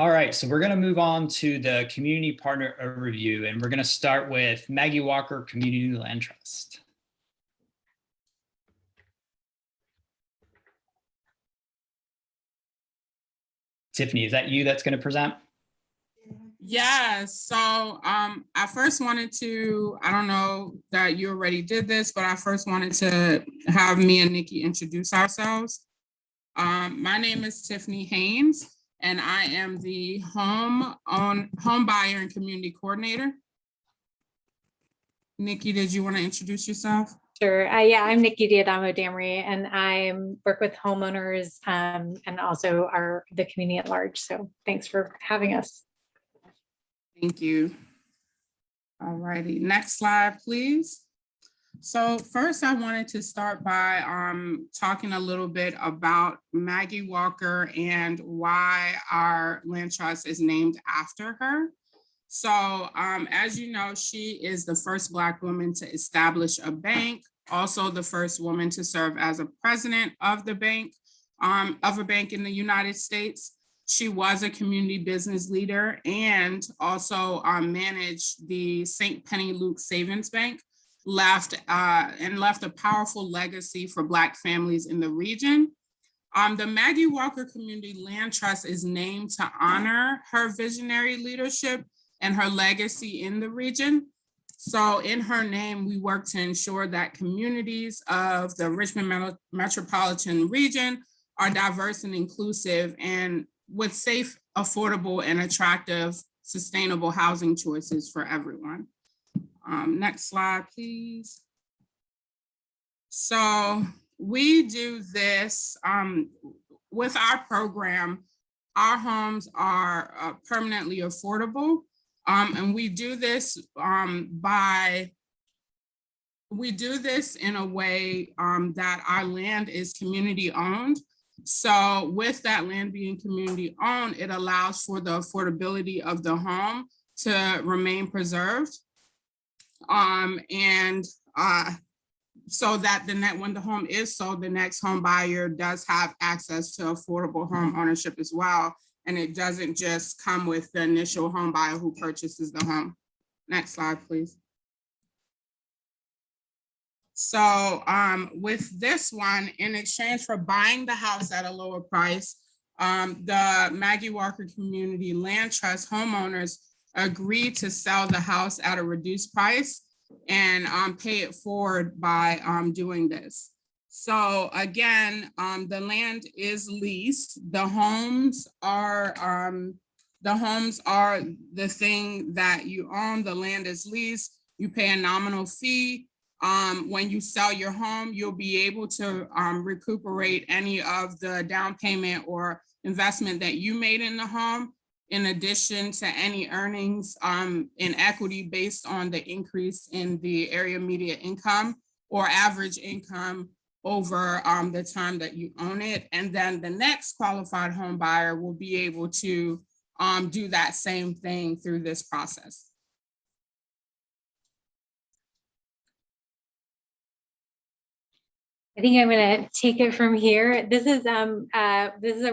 All right, so we're going to move on to the community partner overview, and we're going to start with Maggie Walker, Community Land Trust. Tiffany, is that you that's going to present? Yeah, so I first wanted to, I don't know that you already did this, but I first wanted to have me and Nikki introduce ourselves. My name is Tiffany Haynes, and I am the home buyer and community coordinator. Nikki, did you want to introduce yourself? Sure. Yeah, I'm Nikki Diadamo-Damery, and I work with homeowners and also the community at large. So thanks for having us. Thank you. All righty, next slide, please. So first I wanted to start by talking a little bit about Maggie Walker and why our land trust is named after her. So as you know, she is the first Black woman to establish a bank, also the first woman to serve as a president of the bank, of a bank in the United States. She was a community business leader and also managed the St. Penny Luke Savings Bank, left a powerful legacy for Black families in the region. The Maggie Walker Community Land Trust is named to honor her visionary leadership and her legacy in the region. So in her name, we work to ensure that communities of the Richmond Metropolitan region are diverse and inclusive and with safe, affordable, and attractive, sustainable housing choices for everyone. Next slide, please. So we do this with our program. Our homes are permanently affordable, and we do this in a way that our land is community owned. So with that land being community owned, it allows for the affordability of the home to remain preserved. So that when the home is sold, the next home buyer does have access to affordable home ownership as well. And it doesn't just come with the initial home buyer who purchases the home. Next slide, please. So with this one, in exchange for buying the house at a lower price, the Maggie Walker Community Land Trust homeowners agreed to sell the house at a reduced price and pay it forward by doing this. So again, the land is leased. The homes are the thing that you own. The land is leased. You pay a nominal fee. When you sell your home, you'll be able to recuperate any of the down payment or investment that you made in the home, in addition to any earnings in equity based on the increase in the area median income or average income over the time that you own it. And then the next qualified home buyer will be able to do that same thing through this process. I think I'm going to take it from here. This is a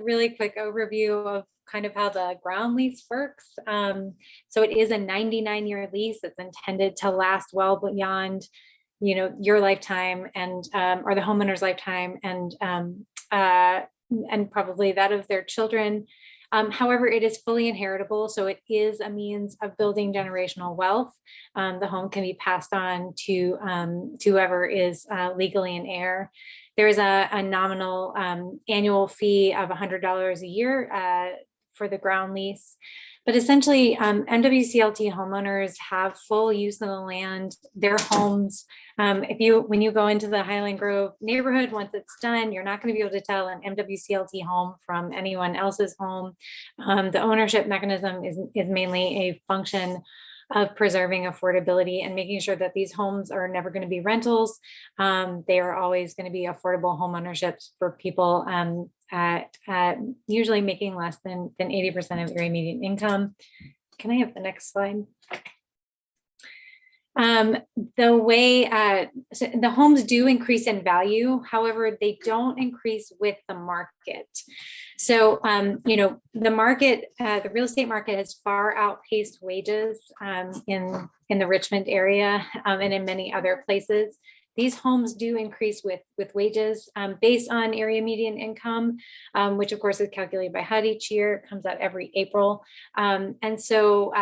really quick overview of kind of how the ground lease works. So it is a 99-year lease. It's intended to last well beyond, your lifetime and or the homeowner's lifetime and probably that of their children. However, it is fully inheritable, so it is a means of building generational wealth. The home can be passed on to whoever is legally in heir. There is a nominal annual fee of $100 a year for the ground lease. But essentially, MWCLT homeowners have full use of the land, their homes. When you go into the Highland Grove neighborhood, once it's done, you're not going to be able to tell an MWCLT home from anyone else's home. The ownership mechanism is mainly a function of preserving affordability and making sure that these homes are never going to be rentals. They are always going to be affordable home ownerships for people usually making less than 80% of area median income. Can I have the next slide? The way so the homes do increase in value, however, they don't increase with the market. So, the market, the real estate market has far outpaced wages in the Richmond area and in many other places. These homes do increase with wages based on area median income, which of course is calculated by HUD each year. It comes out every April. And so,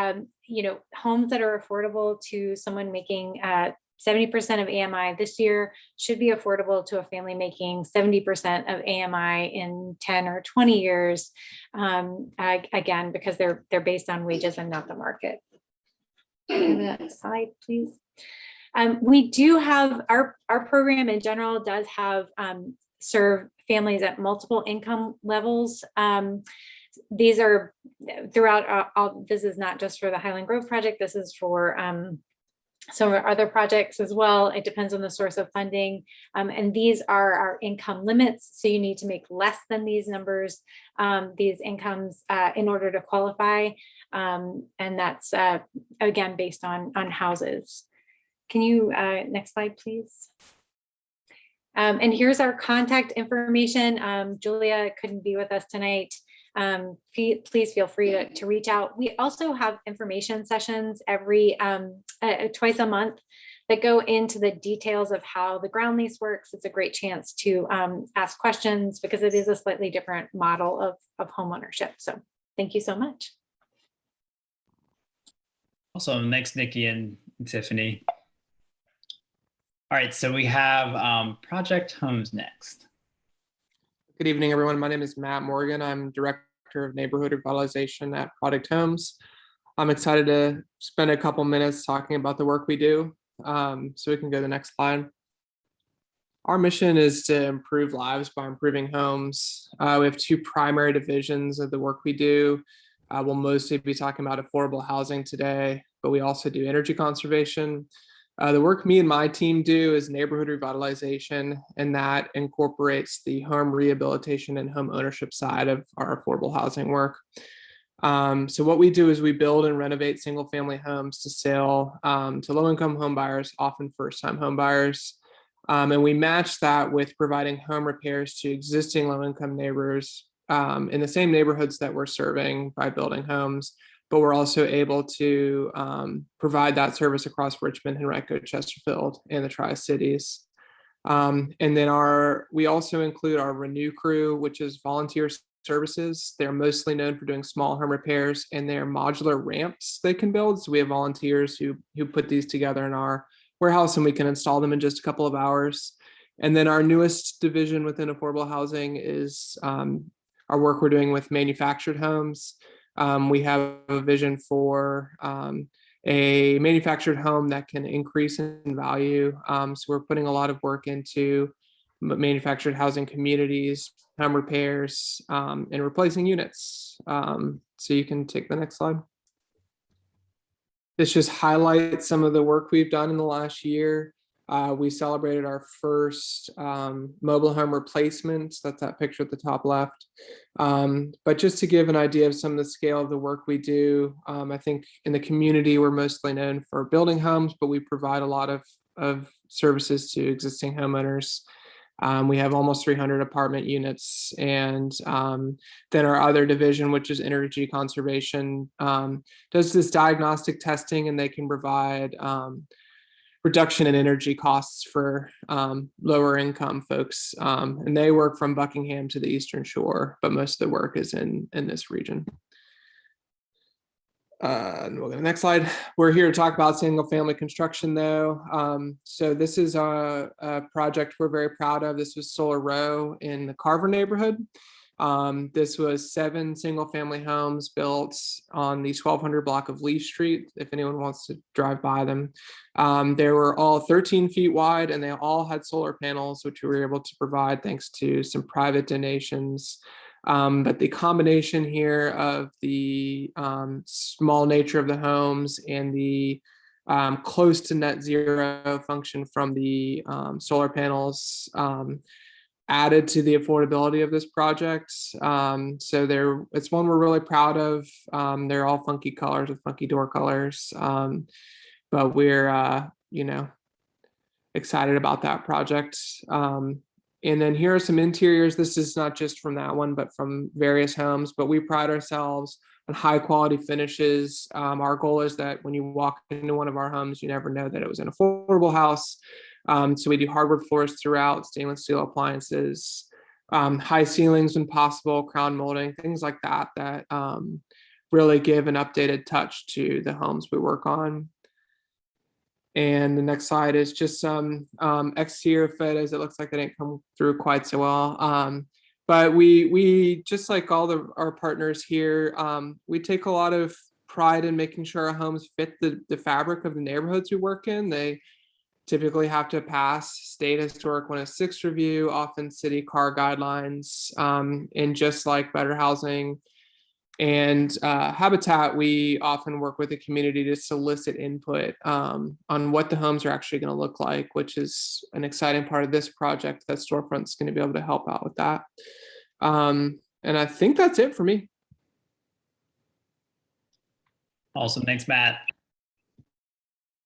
homes that are affordable to someone making 70% of AMI this year should be affordable to a family making 70% of AMI in 10 or 20 years, again, because they're based on wages and not the market. Next slide, please. We do have our program in general does have serve families at multiple income levels. These are throughout all, this is not just for the Highland Grove project, this is for some other projects as well. It depends on the source of funding. And these are our income limits. So you need to make less than these numbers, these incomes in order to qualify. And that's again, based on houses. Can you, next slide, please? And here's our contact information. Julia couldn't be with us tonight. Please feel free to reach out. We also have information sessions every twice a month that go into the details of how the ground lease works. It's a great chance to ask questions because it is a slightly different model of home ownership. So thank you so much. Awesome. Thanks, Nikki and Tiffany. All right, so we have Project Homes next. Good evening, everyone. My name is Matt Morgan. I'm Director of Neighborhood Revitalization at Project Homes. I'm excited to spend a couple minutes talking about the work we do. So we can go to the next slide. Our mission is to improve lives by improving homes. We have two primary divisions of the work we do. We'll mostly be talking about affordable housing today, but we also do energy conservation. The work me and my team do is neighborhood revitalization, and that incorporates the home rehabilitation and home ownership side of our affordable housing work. So what we do is we build and renovate single family homes to sell to low-income home buyers, often first-time home buyers. And we match that with providing home repairs to existing low-income neighbors in the same neighborhoods that we're serving by building homes. But we're also able to provide that service across Richmond, Henrico, Chesterfield, and the Tri-Cities. And then we also include our Renew crew, which is volunteer services. They're mostly known for doing small home repairs, and they're modular ramps they can build. So we have volunteers who put these together in our warehouse, and we can install them in just a couple of hours. And then our newest division within affordable housing is our work we're doing with manufactured homes. We have a vision for a manufactured home that can increase in value. So we're putting a lot of work into manufactured housing communities, home repairs, and replacing units. So you can take the next slide. This just highlights some of the work we've done in the last year. We celebrated our first mobile home replacement. That's that picture at the top left. But just to give an idea of some of the scale of the work we do, I think in the community, we're mostly known for building homes, but we provide a lot of services to existing homeowners. We have almost 300 apartment units, and then our other division, which is energy conservation, does this diagnostic testing, and they can provide reduction in energy costs for lower income folks. And they work from Buckingham to the Eastern Shore, but most of the work is in this region. And we'll go to the next slide. We're here to talk about single family construction though. So this is a project we're very proud of. This was Solar Row in the Carver neighborhood. This was 7 single family homes built on the 1200 block of Lease Street, if anyone wants to drive by them. They were all 13 feet wide, and they all had solar panels, which we were able to provide thanks to some private donations. But the combination here of the small nature of the homes and the close to net zero function from the solar panels added to the affordability of this project. So it's one we're really proud of. They're all funky colors with funky door colors. but we're, you know, excited about that project. And then here are some interiors. This is not just from that one, but from various homes, but we pride ourselves on high quality finishes. Our goal is that when you walk into one of our homes, you never know that it was an affordable house. So we do hardwood floors throughout, stainless steel appliances, high ceilings when possible, crown molding, things like that, that really give an updated touch to the homes we work on. And the next slide is just some exterior photos. It looks like they didn't come through quite so well. But we just like all our partners here, we take a lot of pride in making sure our homes fit the fabric of the neighborhoods we work in. They typically have to pass State Historic 106 review, often city car guidelines, and just like Better Housing and Habitat, we often work with the community to solicit input on what the homes are actually going to look like, which is an exciting part of this project that Storefront's going to be able to help out with that. And I think that's it for me. Awesome. Thanks, Matt.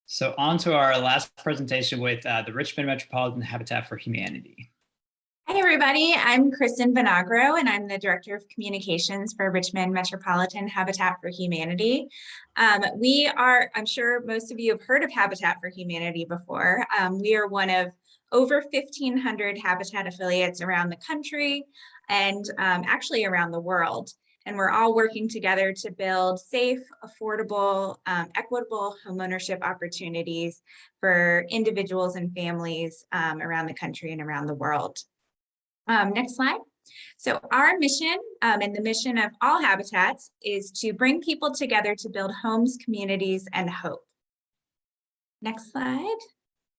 So on to our last presentation with the Richmond Metropolitan Habitat for Humanity. Hi, everybody. I'm Kristen Vinagro, and I'm the Director of Communications for Richmond Metropolitan Habitat for Humanity. I'm sure most of you have heard of Habitat for Humanity before. We are one of over 1,500 Habitat affiliates around the country and actually around the world. And we're all working together to build safe, affordable, equitable homeownership opportunities for individuals and families around the country and around the world. Next slide. So our mission and the mission of all habitats is to bring people together to build homes, communities, and hope. Next slide.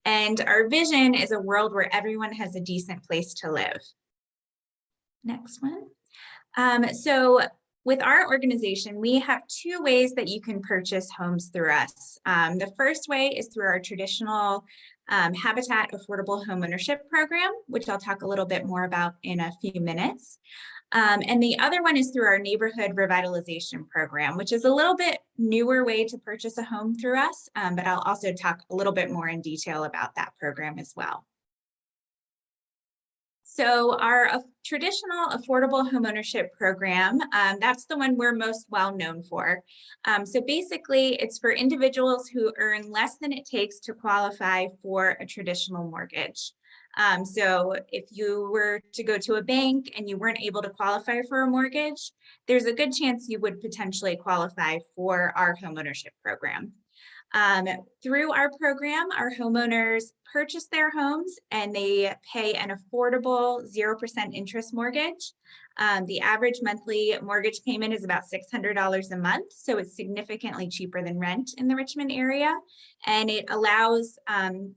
And our vision is a world where everyone has a decent place to live. Next one. So with our organization, we have two ways that you can purchase homes through us. The first way is through our traditional Habitat Affordable Homeownership Program, which I'll talk a little bit more about in a few minutes. And the other one is through our Neighborhood Revitalization Program, which is a little bit newer way to purchase a home through us, but I'll also talk a little bit more in detail about that program as well. So our traditional affordable homeownership program, that's the one we're most well known for. So basically it's for individuals who earn less than it takes to qualify for a traditional mortgage. So if you were to go to a bank and you weren't able to qualify for a mortgage, there's a good chance you would potentially qualify for our homeownership program. Through our program, our homeowners purchase their homes and they pay an affordable 0% interest mortgage. The average monthly mortgage payment is about $600 a month, so it's significantly cheaper than rent in the Richmond area, and it allows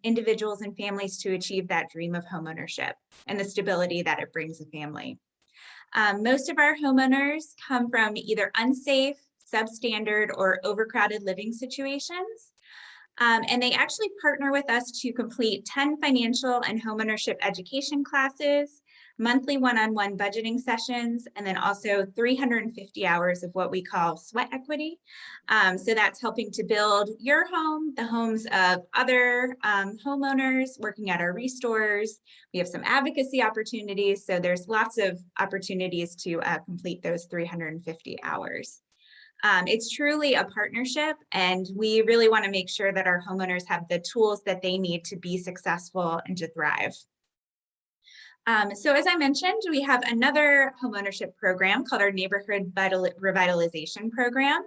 individuals and families to achieve that dream of homeownership and the stability that it brings a family. Most of our homeowners come from either unsafe, substandard, or overcrowded living situations. And they actually partner with us to complete 10 financial and homeownership education classes, monthly one-on-one budgeting sessions, and then also 350 hours of what we call sweat equity. So that's helping to build your home, the homes of other homeowners working at our restores. We have some advocacy opportunities, so there's lots of opportunities to complete those 350 hours. It's truly a partnership, and we really want to make sure that our homeowners have the tools that they need to be successful and to thrive. So as I mentioned, we have another homeownership program called our Neighborhood Revitalization Program.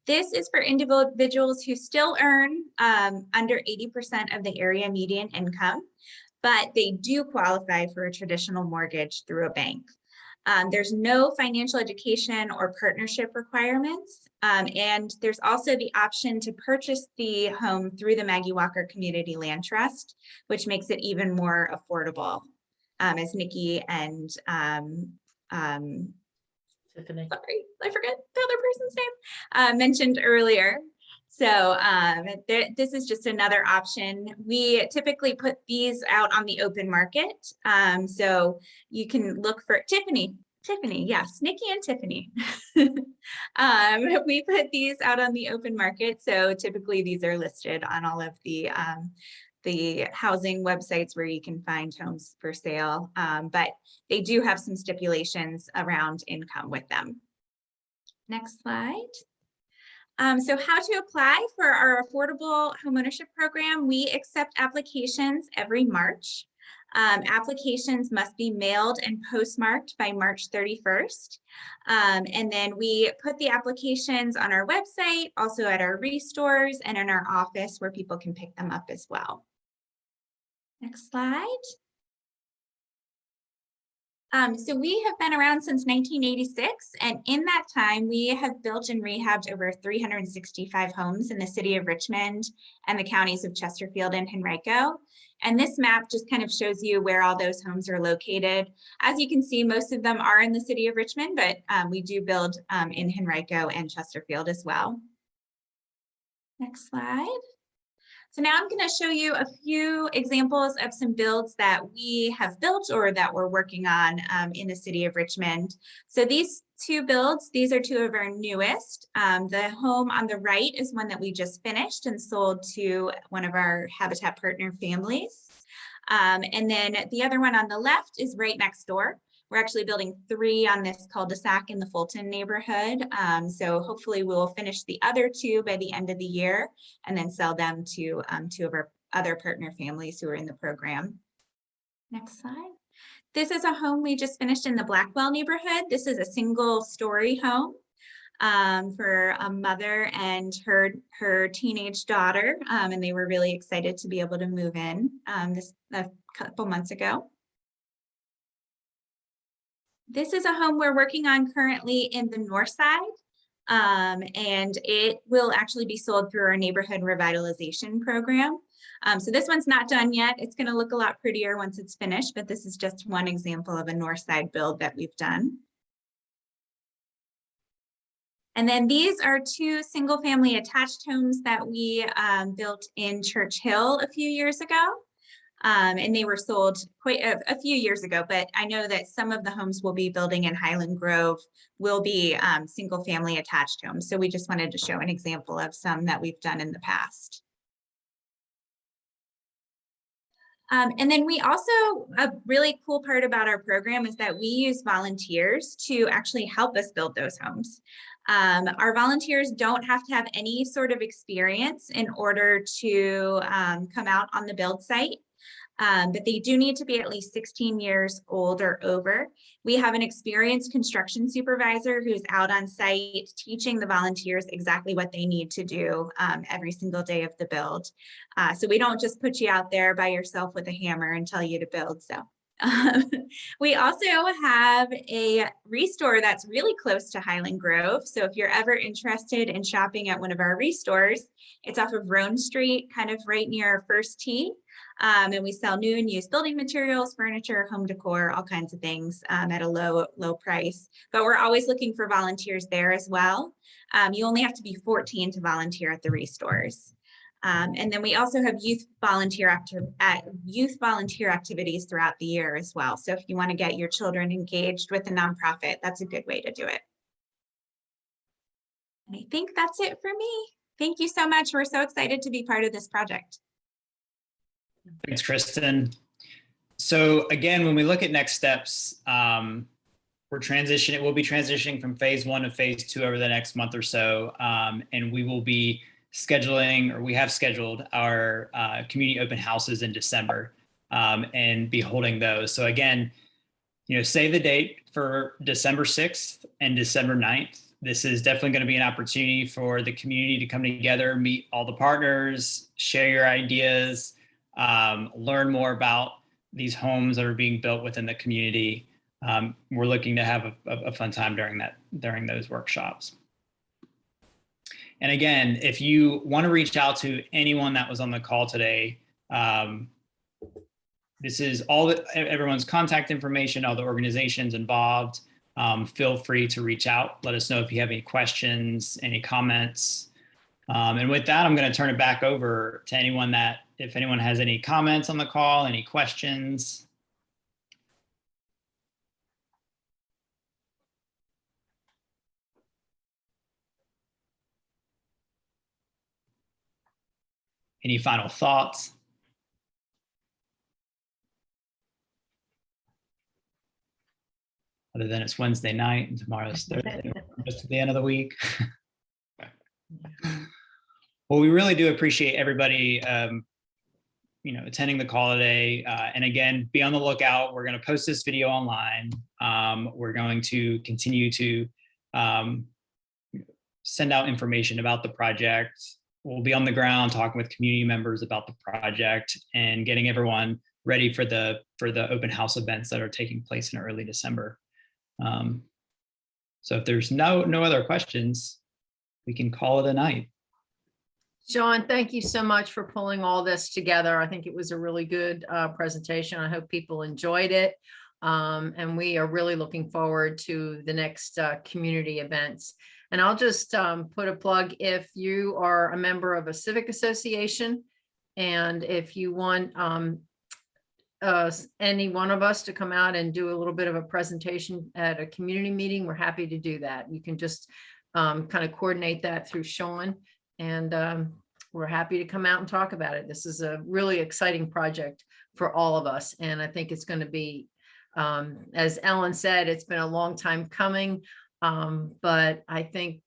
This is for individuals who still earn under 80% of the area median income, but they do qualify for a traditional mortgage through a bank. There's no financial education or partnership requirements. And there's also the option to purchase the home through the Maggie Walker Community Land Trust, which makes it even more affordable, as Nikki and Tiffany, sorry, I forget the other person's name, mentioned earlier. So this is just another option. We typically put these out on the open market. So you can look for Tiffany, yes, Nikki and Tiffany. We put these out on the open market. So typically these are listed on all of the housing websites where you can find homes for sale. But they do have some stipulations around income with them. Next slide. So how to apply for our affordable homeownership program. We accept applications every March. Applications must be mailed and postmarked by March 31st. And then we put the applications on our website, also at our restores and in our office where people can pick them up as well. Next slide. So we have been around since 1986, and in that time, we have built and rehabbed over 365 homes in the city of Richmond and the counties of Chesterfield and Henrico. And this map just kind of shows you where all those homes are located. As you can see, most of them are in the city of Richmond, but we do build in Henrico and Chesterfield as well. Next slide. So now I'm going to show you a few examples of some builds that we have built or that we're working on in the city of Richmond. So these two builds, these are two of our newest. The home on the right is one that we just finished and sold to one of our Habitat partner families. And then the other one on the left is right next door. We're actually building 3 on this cul-de-sac in the Fulton neighborhood. So hopefully we'll finish the other 2 by the end of the year and then sell them to 2 of our other partner families who are in the program. Next slide. This is a home we just finished in the Blackwell neighborhood. This is a single story home for a mother and her teenage daughter. And they were really excited to be able to move in this a couple months ago. This is a home we're working on currently in the Northside, and it will actually be sold through our neighborhood revitalization program. So this one's not done yet. It's going to look a lot prettier once it's finished, but this is just one example of a Northside build that we've done. And then these are 2 single family attached homes that we built in Church Hill a few years ago. And they were sold quite a few years ago, but I know that some of the homes we'll be building in Highland Grove will be single family attached homes. So we just wanted to show an example of some that we've done in the past. And then we also, a really cool part about our program is that we use volunteers to actually help us build those homes. Our volunteers don't have to have any sort of experience in order to come out on the build site. But they do need to be at least 16 years old or over. We have an experienced construction supervisor who's out on site teaching the volunteers exactly what they need to do every single day of the build. So we don't just put you out there by yourself with a hammer and tell you to build. So we also have a restore that's really close to Highland Grove. So if you're ever interested in shopping at one of our restores, it's off of Roan Street, kind of right near First Tee. And we sell new and used building materials, furniture, home decor, all kinds of things at a low price. But we're always looking for volunteers there as well. You only have to be 14 to volunteer at the restores. And then we also have youth volunteer activities throughout the year as well. So if you want to get your children engaged with a nonprofit, that's a good way to do it. And I think that's it for me. Thank you so much. We're so excited to be part of this project. Thanks, Kristen. So again, when we look at next steps, we'll be transitioning from phase 1 to phase 2 over the next month or so. And we will be scheduling, or we have scheduled our community open houses in December and be holding those. So again, save the date for December 6th and December 9th. This is definitely going to be an opportunity for the community to come together, meet all the partners, share your ideas, learn more about these homes that are being built within the community. We're looking to have a fun time during those workshops. And again, if you want to reach out to anyone that was on the call today, this is everyone's contact information, all the organizations involved. Feel free to reach out. Let us know if you have any questions, any comments. And with that, I'm going to turn it back over to anyone if anyone has any comments on the call, any questions. Any final thoughts? Other than it's Wednesday night and tomorrow's Thursday, just to the end of the week. Well, we really do appreciate everybody, attending the call today. And again, be on the lookout. We're going to post this video online. We're going to continue to send out information about the project. We'll be on the ground talking with community members about the project and getting everyone ready for the open house events that are taking place in early December. So if there's no other questions, we can call it a night. Sean, thank you so much for pulling all this together. I think it was a really good presentation. I hope people enjoyed it. And we are really looking forward to the next community events. And I'll just put a plug: if you are a member of a civic association, and if you want any one of us to come out and do a little bit of a presentation at a community meeting, we're happy to do that. You can just kind of coordinate that through Sean, and we're happy to come out and talk about it. This is a really exciting project for all of us, and I think it's going to be, as Ellen said, it's been a long time coming, but I think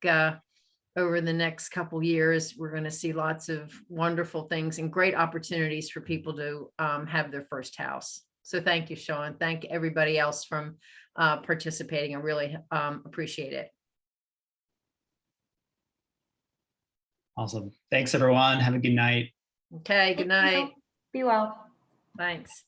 over the next couple years, we're going to see lots of wonderful things and great opportunities for people to have their first house. So thank you, Sean. Thank everybody else from participating. I really appreciate it. Awesome. Thanks, everyone. Have a good night. Okay, good night. Be well. Thanks.